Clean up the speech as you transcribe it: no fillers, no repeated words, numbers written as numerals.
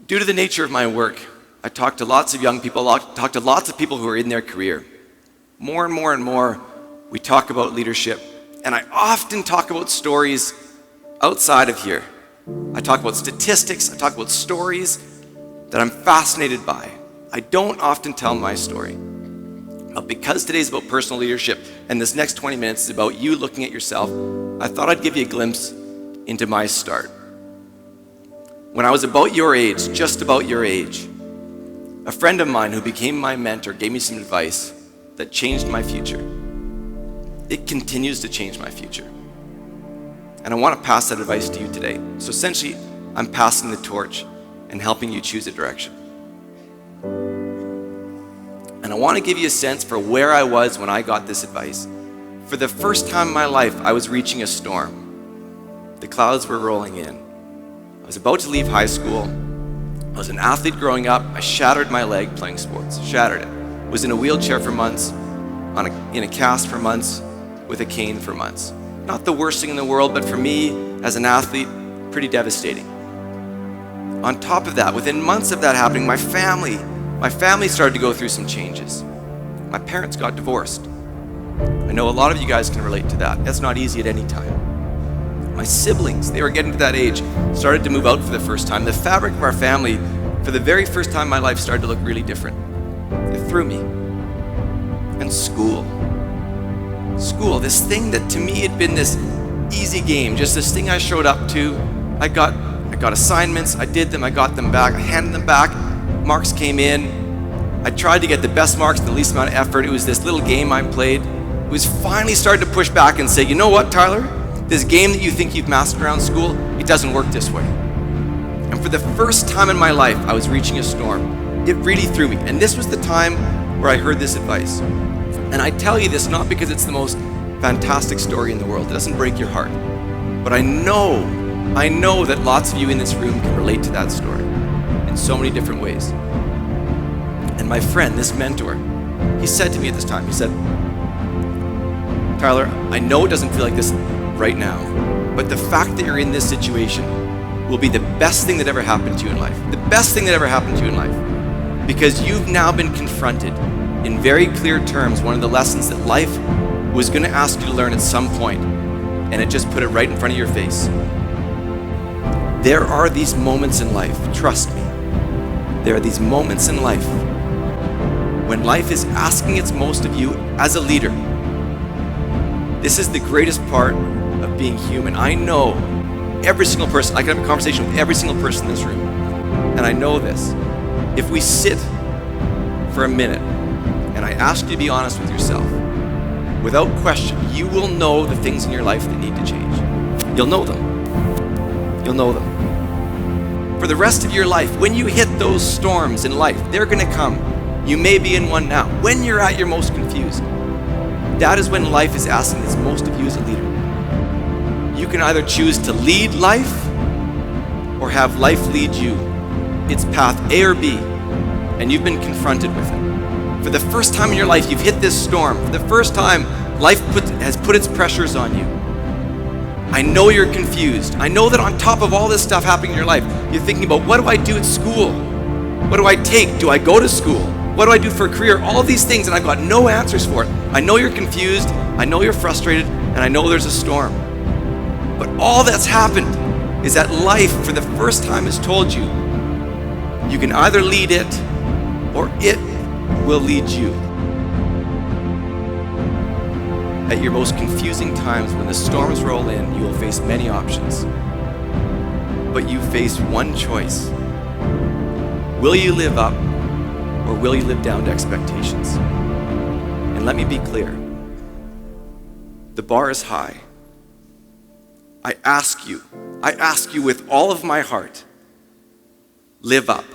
Due to the nature of my work, I talk to lots of young people, talk to lots of people who are in their career. More and more and more, we talk about leadership, and I often talk about stories outside of here. I talk about statistics, I talk about stories that I'm fascinated by. I don't often tell my story. But because today's about personal leadership, and this next 20 minutes is about you looking at yourself, I thought I'd give you a glimpse into my start. When I was about your age, just about your age, a friend of mine who became my mentor gave me some advice that changed my future. It continues to change my future. And I want to pass that advice to you today. So essentially, I'm passing the torch and helping you choose a direction. And I want to give you a sense for where I was when I got this advice. For the first time in my life, I was reaching a storm. The clouds were rolling in. I was about to leave high school. I was an athlete growing up. I shattered my leg playing sports, shattered it. Was in a wheelchair for months, in a cast for months, with a cane for months. Not the worst thing in the world, but for me, as an athlete, pretty devastating. On top of that, within months of that happening, my family started to go through some changes. My parents got divorced. I know a lot of you guys can relate to that. That's not easy at any time. My siblings, they were getting to that age, started to move out for the first time. The fabric of our family, for the very first time in my life, started to look really different. It threw me. And school, this thing that to me had been this easy game, just this thing I showed up to. I got assignments, I did them, I got them back, I handed them back, marks came in. I tried to get the best marks, the least amount of effort. It was this little game I played. It was finally starting to push back and say, you know what, Tyler? This game that you think you've mastered around school, it doesn't work this way. And for the first time in my life, I was reaching a storm. It really threw me. And this was the time where I heard this advice. And I tell you this not because it's the most fantastic story in the world. It doesn't break your heart. But I know that lots of you in this room can relate to that story in so many different ways. And my friend, this mentor, he said to me at this time, he said, Tyler, I know it doesn't feel like this right now, but the fact that you're in this situation will be the best thing that ever happened to you in life. The best thing that ever happened to you in life. Because you've now been confronted in very clear terms, one of the lessons that life was going to ask you to learn at some point, and it just put it right in front of your face. There are these moments in life, trust me, there are these moments in life when life is asking its most of you as a leader. This is the greatest part of being human. I know every single person, I can have a conversation with every single person in this room, and I know this. If we sit for a minute and I ask you to be honest with yourself, without question, you will know the things in your life that need to change. You'll know them. You'll know them. For the rest of your life, when you hit those storms in life, they're gonna come. You may be in one now. When you're at your most confused, that is when life is asking its most of you as a leader. You can either choose to lead life or have life lead you. It's path A or B, and you've been confronted with it. For the first time in your life, you've hit this storm. For the first time, life has put its pressures on you. I know you're confused. I know that on top of all this stuff happening in your life, you're thinking about, what do I do at school? What do I take? Do I go to school? What do I do for a career? All of these things, and I've got no answers for it. I know you're confused, I know you're frustrated, and I know there's a storm. But all that's happened is that life, for the first time, has told you, you can either lead it, or it will lead you. At your most confusing times, when the storms roll in, you will face many options. But you face one choice. Will you live up, or will you live down to expectations? And let me be clear. The bar is high. I ask you with all of my heart, live up.